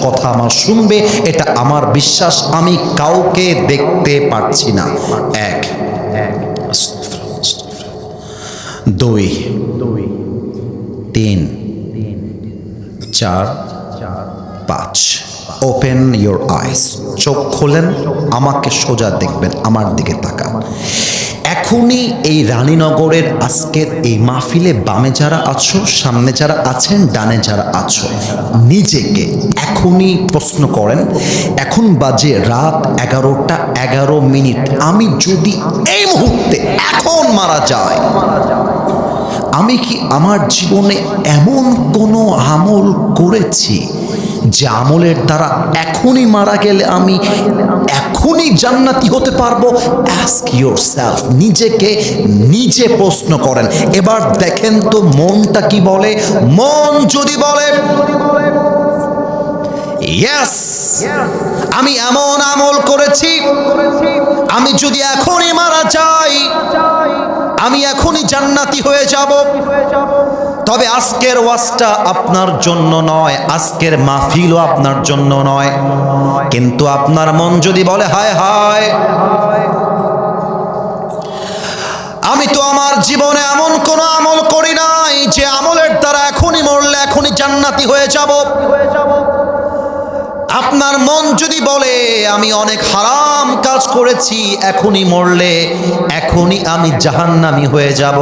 কথা আমার শুনবে, এটা আমার বিশ্বাস। আমি কাউকে দেখতে পাচ্ছি না। এক, দুই, তিন, চার, পাঁচ। Open your eyes. চোখ খোলেন, আমাকে সোজা দেখবেন, আমার দিকে তাকান। এখনই এই রানীনগরের আজকের এই মাহফিলে বামে যারা আছো, সামনে যারা আছেন, ডানে যারা আছো, নিজেকে এখনই প্রশ্ন করেন, এখন বাজে রাত 11টা 11 মিনিট। আমি যদি এই মুহূর্তে এখন মারা যাই, আমি কি আমার জীবনে এমন কোনো আমল করেছি যে আমলের দ্বারা এখনই মারা গেলে আমি এখনই জান্নাতি হতে পারবো? অ্যাস্ক ইয়োরসেলফ, নিজেকে নিজে প্রশ্ন করেন। এবার দেখেন তো মনটা কি বলে। মন যদি বলে ইয়েস, আমি এমন আমল করেছি, আমি যদি এখনই মারা যাই আমি এখনই জান্নাতি হয়ে যাব, তবে আজকের ওয়াজটা আপনার জন্য নয়, আজকের মাহফিলও আপনার জন্য নয়। কিন্তু আপনার মন যদি বলে হায় হায়, আমি তো আমার জীবনে এমন কোন আমল করি নাই যে আমলের দ্বারা এখনই মরলে এখনই জান্নাতি হয়ে যাব। আপনার মন যদি বলে আমি অনেক হারাম কাজ করেছি, এখনই মরলে এখনই আমি জাহান্নামী হয়ে যাব,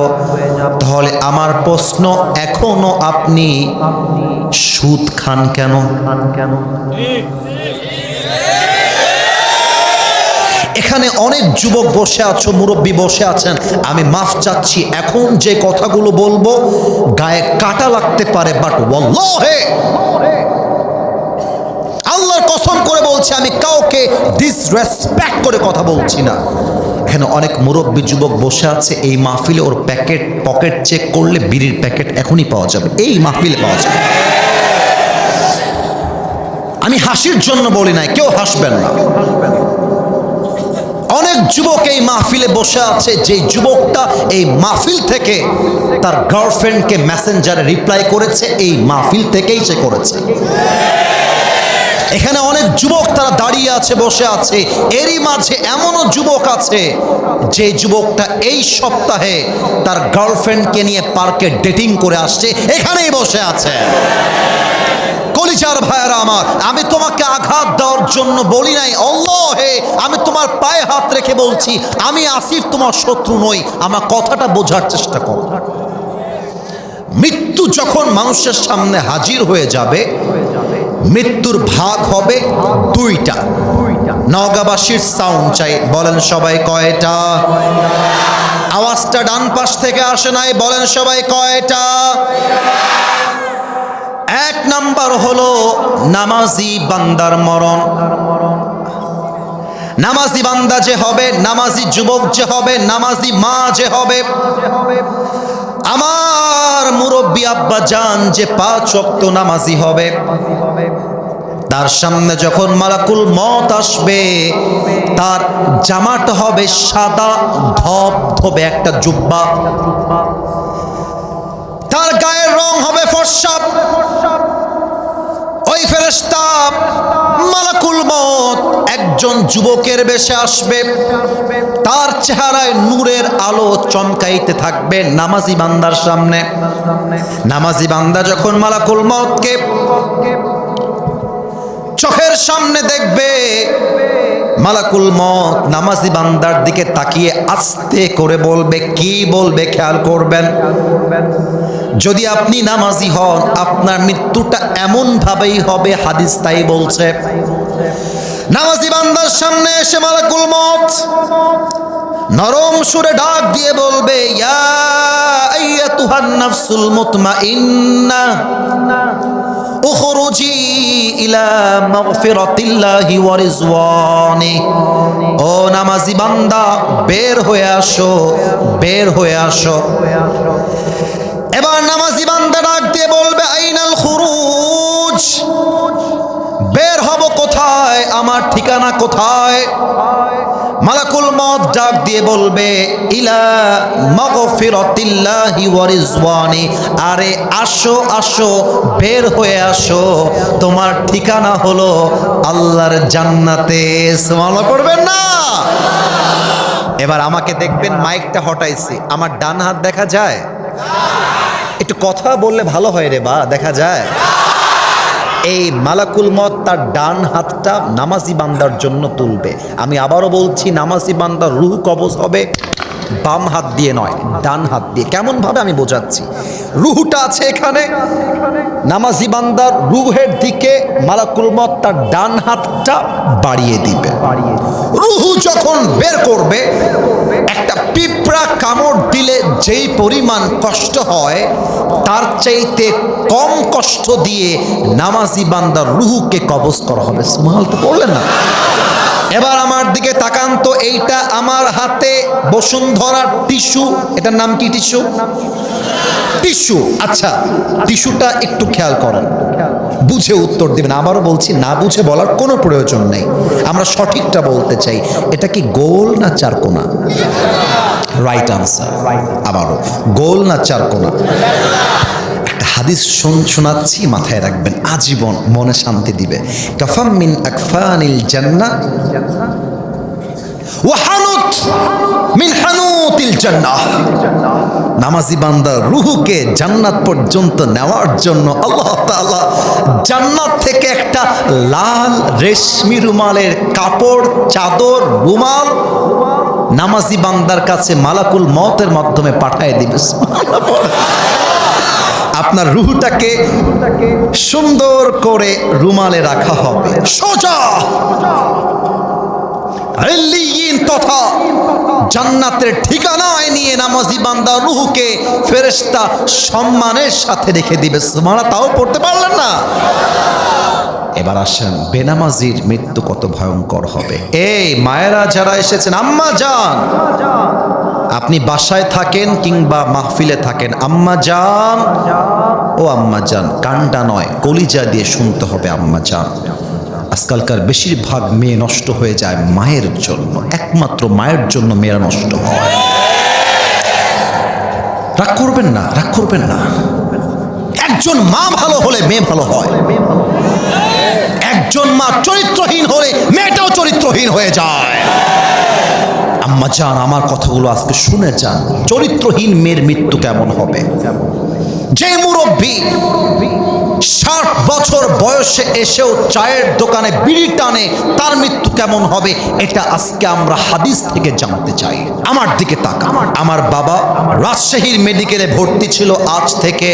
তাহলে আমার প্রশ্ন, এখনো আপনি সুদ খান কেন? এখানে অনেক যুবক বসে আছো, মুরব্বী বসে আছেন, আমি মাফ চাচ্ছি, এখন যে কথাগুলো বলবো গায়ে কাটা লাগতে পারে, বাট ওয়াল্লাহি আল্লাহর কসম করে বলছি, আমি কাউকে ডিসরেসপেক্ট করে কথা বলছি না। এখানে অনেক মুরব্বী যুবক বসে আছে, এই মাহফিলে ওর পকেট চেক করলে বিড়ির প্যাকেট এখনই পাওয়া যাবে, এই মাহফিলে পাওয়া যাবে। আমি হাসির জন্য বলি নাই, কেউ হাসবেন না। অনেক যুবক এই মাহফিলে বসে আছে, যে যুবকটা এই মাহফিল থেকে তার গার্লফ্রেন্ডকে মেসেঞ্জারে রিপ্লাই করেছে, এই মাহফিল থেকেই সে করেছে। এখানে অনেক যুবক তারা দাঁড়িয়ে আছে, বসে আছে, এরই মাঝে এমনও যুবক আছে যে যুবকটা এই সপ্তাহে তার গার্লফ্রেন্ডকে নিয়ে পার্কে ডেটিং করে আসছে, এখানেই বসে আছে। কলিজার ভাইয়েরা আমার, আমি তোমাকে আঘাত দেওয়ার জন্য বলি নাই, আল্লাহে আমি তোমার পায়ে হাত রেখে বলছি, আমি আসিফ তোমার শত্রু নই, আমার কথাটা বোঝার চেষ্টা করো। মৃত্যু যখন মানুষের সামনে হাজির হয়ে যাবে, মৃত্যুর ভাগ হবে দুইটা। নওগাঁবাসীর সাউন্ড চাই, বলেন সবাই কয়টা? আওয়াজটা ডান পাশ থেকে আসে নাই, বলেন সবাই কয়টা? এক নাম্বার হলো নামাজি বান্দার মরণ। নামাজি বান্দা যে হবে, নামাজি যুবক যে হবে, নামাজি মা যে হবে, আমার মুরব্বী আব্বা জান যে 5 ওয়াক্ত নামাজি হবে, তার সামনে যখন মালাকুল মত আসবে, তার জামাটা হবে সাদা ধবধবে একটা জুব্বা, তার গায়ের রং হবে ফর্সা। ওই ফেরেশতা মালাকুল মত একজন যুবকের বেশে আসবে, তার চেহারায় নূরের আলো চমকাইতে থাকবে নামাজি বান্দার সামনে। নামাজি বান্দা যখন মালাকুল মতকে চোখের সামনে দেখবে, মালাকুল মত নামাজি বান্দার দিকে তাকিয়ে আস্তে করে বলবে, কি বলবে খেয়াল করবেন। যদি আপনি নামাজি হন, আপনার মৃত্যুটা এমন ভাবেই হবে, হাদিস তাই বলছে। নামাজি বান্দার সামনে এসে মালাকুল মত নরম সুরে ডাক দিয়ে বলবে, ইয়া আইয়াতুহান নাফসুল মুতমাইন্না উখরুজি ইলা মাগফিরাতিল্লাহি ওয়া রিজওয়ানি। ও নামাজি বান্দা, বের হয়ে আসো, বের হয়ে আসো। এবার নামাজি বান্দা ডাক দিয়ে বলবে, আইনাল খুরুজ, বের হব কোথায়, আমার ঠিকানা কোথায়? মালাকুল মউত ডাক দিয়ে বলবে ইলা মাগফিরাতিল্লাহি ওয়া রিজওয়ানি, আরে আসো আসো, বের হয়ে আসো, তোমার ঠিকানা হলো আল্লাহর জান্নাতে। সুবহানাল্লাহ পড়বেন না? এবার আমাকে দেখবেন, মাইকটা হটাইছি, আমার ডান হাত দেখা যায়? একটু কথা বললে ভালো হয় রে বা, দেখা যায়? এই মালাকুল মউত তার ডান হাতটা নামাজি বান্দার জন্য তুলবে। আমি আবারও বলছি, নামাজি বান্দার রূহ কবজ হবে বাম হাত দিয়ে নয়, ডান হাত দিয়ে। কেমন ভাবে আমি বোঝাচ্ছি, রূহটা আছে এখানে, নামাজি বান্দার রূহের দিকে মালাকুল মউত তার ডান হাতটা বাড়িয়ে দিবে। রূহ যখন বের করবে, একটা পিঁপড়া কামড় দিলে যেই পরিমাণ কষ্ট হয়, তার চাইতে কম কষ্ট দিয়ে নামাজি বান্দার রূহকে কবজ করা হবে। সুবহানাল্লাহ তো বললেন না? এবার আমার দিকে তাকান তো, এইটা আমার হাতে বসুন্ধরার টিস্যু, এটার নাম কি? Tissue, tissue. আচ্ছা, টিস্যুটা একটু খেয়াল করেন, বুঝে উত্তর দিবেন। আবারও বলছি, না বুঝে বলার কোনো প্রয়োজন নেই, আমরা সঠিকটা বলতে চাই। এটা কি গোল না চারকোনা? Right answer. আবারও, গোল না চারকোনা? একটা হাদিস শোনাচ্ছি, মাথায় রাখবেন, আজীবন মনে শান্তি দিবে। কাফাম মিন আকফানিল জান্নাহ ওয়া হানুত মিন হানুতিল জান্নাহ। নামাজি বান্দার রূহকে জান্নাত পর্যন্ত নেওয়ার জন্য আল্লাহ তাআলা জান্নাত থেকে একটা লাল রেশমি রুমালের কাপড়, চাদর, রুমাল নামাজি বান্দার কাছে মালাকুল মউতের মাধ্যমে পাঠিয়ে দিবে। আপনার রূহটাকে সুন্দর করে রুমালে রাখা হবে, সোজা ইল্লিয়িন তথা জান্নাতের ঠিকানায় নিয়ে নামাজি বান্দা রূহকে ফেরেশতা সম্মানের সাথে রেখে দিবে। সুবহানাল্লাহ, তাও পড়তে পারলেন না? এবার আসেন, বেনামাজির মৃত্যু কত ভয়ঙ্কর হবে। এই মায়েরা যারা এসেছেন, আম্মা জান, আপনি বাসায় থাকেন কিংবা মাহফিলে থাকেন, আম্মা জান, ও আম্মা জান, কানটা নয় কলিজা দিয়ে শুনতে হবে। আম্মা জান, আজকালকার বেশিরভাগ মেয়ে নষ্ট হয়ে যায় মায়ের জন্য, একমাত্র মায়ের জন্য মেয়েরা নষ্ট হয়। রাগ করবেন না, রাগ করবেন না। একজন মা ভালো হলে মেয়ে ভালো হয়, একজন মা চরিত্রহীন হলে মেয়েটাও চরিত্রহীন হয়ে যায়। আম্মা জান, আমার কথাগুলো আজকে শুনে যান, চরিত্রহীন মেয়ের মৃত্যু কেমন হবে। যে মুরব্বী 60 বছর বয়সে এসেও চায়ের দোকানে বিড়ি টানে, তার মৃত্যু কেমন হবে, এটা আজকে আমরা হাদিস থেকে জানতে চাই। আমার দিকে তাকান, আমার বাবা রাজশাহীর মেডিকেলে ভর্তি ছিল, আজ থেকে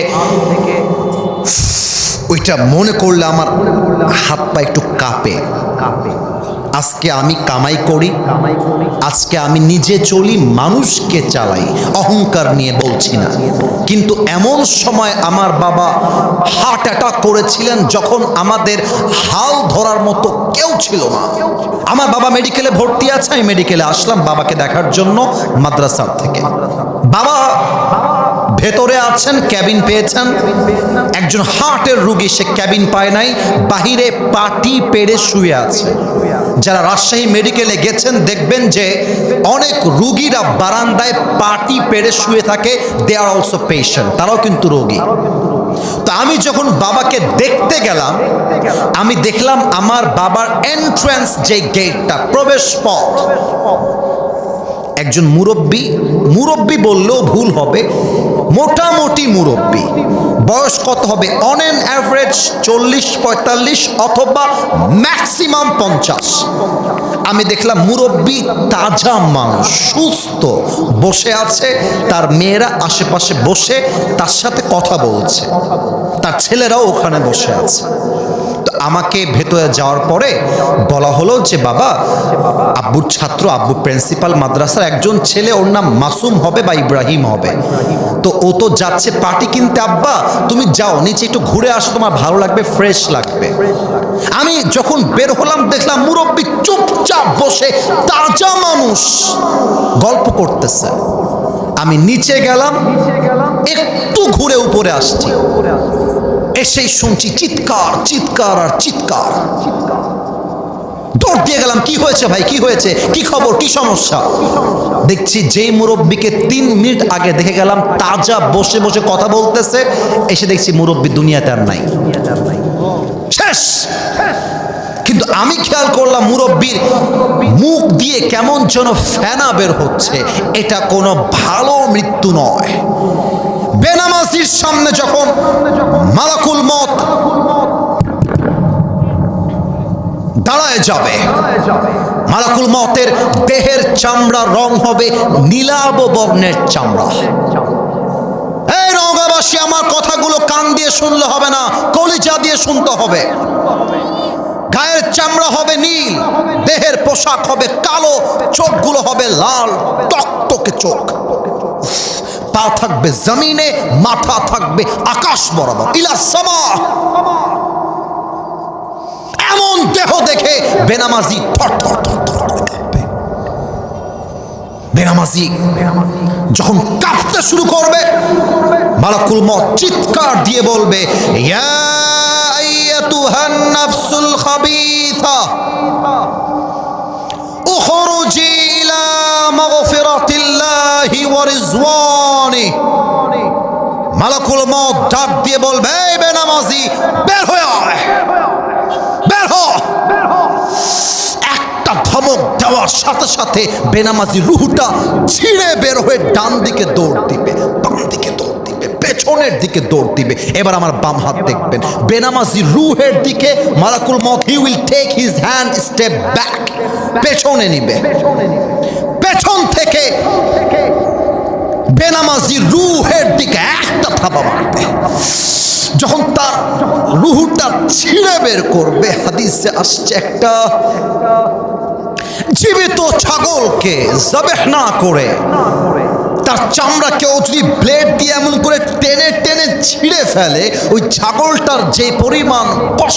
ওইটা মনে করলে আমার হাত পা একটু কাঁপে। আজকে আমি কামাই করি, আজকে আমি নিজে চলি, মানুষকে চালাই, অহংকার নিয়ে বলছি না। কিন্তু এমন সময় আমার বাবা হার্ট অ্যাটাক করেছিলেন যখন আমাদের হাল ধরার মতো কেউ ছিল না। আমার বাবা মেডিকেলে ভর্তি আছে, আমি মেডিকেলে আসলাম বাবাকে দেখার জন্য মাদ্রাসার থেকে। বাবা ভেতরে আছেন, ক্যাবিন পেয়েছেন। একজন হার্টের রোগী, সে ক্যাবিন পায় নাই, বাহিরে পাটি পেড়ে শুয়ে আছে। যারা রাজশাহী মেডিকেলে গেছেন দেখবেন যে অনেক রোগীরা বারান্দায় পাটি পেড়ে শুয়ে থাকে, দে আর অলসো পেশেন্ট, তারাও কিন্তু রোগী। তো আমি যখন বাবাকে দেখতে গেলাম, আমি দেখলাম আমার বাবার এন্ট্রান্স যে গেটটা, প্রবেশ পথ, একজন মুরব্বী, মুরব্বী বললেও ভুল হবে, মোটামুটি মুরব্বী, বয়স কত হবে, অন অ্যান অ্যাভারেজ 40-45 অথবা ম্যাক্সিমাম 50। আমি দেখলাম মুরব্বী, তাজা মানুষ, সুস্থ, বসে আছে, তার মেয়েরা আশেপাশে বসে তার সাথে কথা বলছে, তার ছেলেরাও ওখানে বসে আছে। তো আমাকে ভেতরে যাওয়ার পরে বলা হলো যে বাবা, আব্বুর ছাত্র, আব্বু প্রিন্সিপাল মাদ্রাসার, একজন ছেলে, ওর নাম মাসুম হবে বা ইব্রাহিম হবে, তো ও তো যাচ্ছে পাটি কিনতে, আব্বা তুমি যাও নিচে একটু ঘুরে আসো, তোমার ভালো লাগবে, ফ্রেশ লাগবে। আমি যখন বের হলাম দেখলাম মুরব্বী চুপচাপ বসে, তাজা মানুষ, গল্প করতেছে। আমি নিচে গেলাম, একটু ঘুরে উপরে আসছি, এসেই শুনছি চিৎকার চিৎকার আর চিৎকার। দৌড় দিয়ে গেলাম, কি হয়েছে ভাই, কি হয়েছে, কি খবর, কি সমস্যা? দেখছি যেই মুরব্বীকে 3 মিনিট আগে দেখে গেলাম তাজা বসে বসে কথা বলতেছে, এসে দেখছি মুরব্বী দুনিয়াতে আর নাই, শেষ। কিন্তু আমি খেয়াল করলাম মুরব্বীর মুখ দিয়ে কেমন যেন ফেনা বের হচ্ছে, এটা কোনো ভালো মৃত্যু নয়। বেনামাজির সামনে যখন মালাকুল মত দাঁড়ায় যাবে, মালাকুল মতের দেহের চামড়া রং হবে নীলাভ বর্ণের চামড়া। এই নওগাঁবাসী, আমার কথাগুলো কান দিয়ে শুনলে হবে না, কলিজা দিয়ে শুনতে হবে। গায়ের চামড়া হবে নীল, দেহের পোশাক হবে কালো, চোখগুলো হবে লাল টকটকে চোখ, পা থাকবে জমিনে, মাথা থাকবে আকাশ বরাবর, ইলা সামা। এমন দেহ দেখে বেনামাজি থর থর থর থর করে কাঁপবে। বেনামাজি যখন কাঁপতে শুরু করবে, মালাকুল মত চিৎকার দিয়ে বলবে, ইয়া আইয়াতুহান নাফসুল খাবিথা উখরুজি ইলা মাগফিরাতিল্লাহি ওয়া রিজওয়ানি। মালাকুল মত ডাক দিয়ে বলবে, এই বেনামাজি বের হয়ে আয়, বের হ। একটা ধমক দেওয়ার সাথে সাথে বেনামাজি রুহটা ছিঁড়ে বের হয়ে ডান দিকে দৌড় দিবে, বাম দিকে দৌড় দিবে, পেছনের দিকে দৌড় দিবে। এবার আমার বাম হাত দেখবেন, বেনামাজি রুহের দিকে মালাকুল মত he will take his hand step back, পেছনে নিবে। পেছন থেকে বেনামাজি রুহের দিকে একটা থাবা মারবে। যখন তার রুহটা ছিঁড়ে বের করবে, হাদিসে আসছে একটা জীবিত ছাগলকে জবেহ না করে তার চামড়া কেউ যদি ব্লেড দিয়ে এমন করে টেনে টেনে ছিঁড়ে ফেলে, ওই ছাগলটার যে পরিমাণ কষ্ট